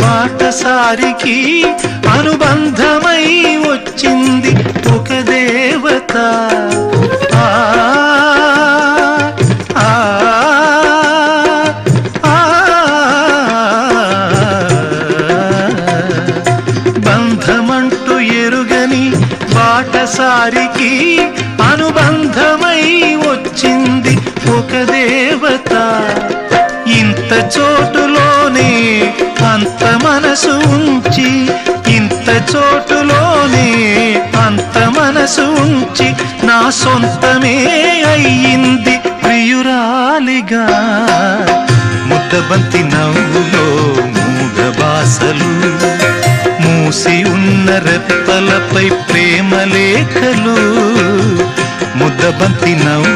బాటసారికి అనుబంధమై వచ్చింది ఒక దేవత. బంధమంటూ ఎరుగని బాటసారికి అనుబంధమై వచ్చింది ఒక దేవత. ఇంత చోటులోనే అంత మనసు ఉంచి, ఇంత చోటులోనే అంత మనసు ఉంచి నా సొంతమే అయ్యింది ప్రియురాలిగా. ముద్దబంతి నవ్వులో మూగ బాసలు, మూసి ఉన్న రెప్పలపై ప్రేమ లేఖలు. ముద్దబంతి నవ్వు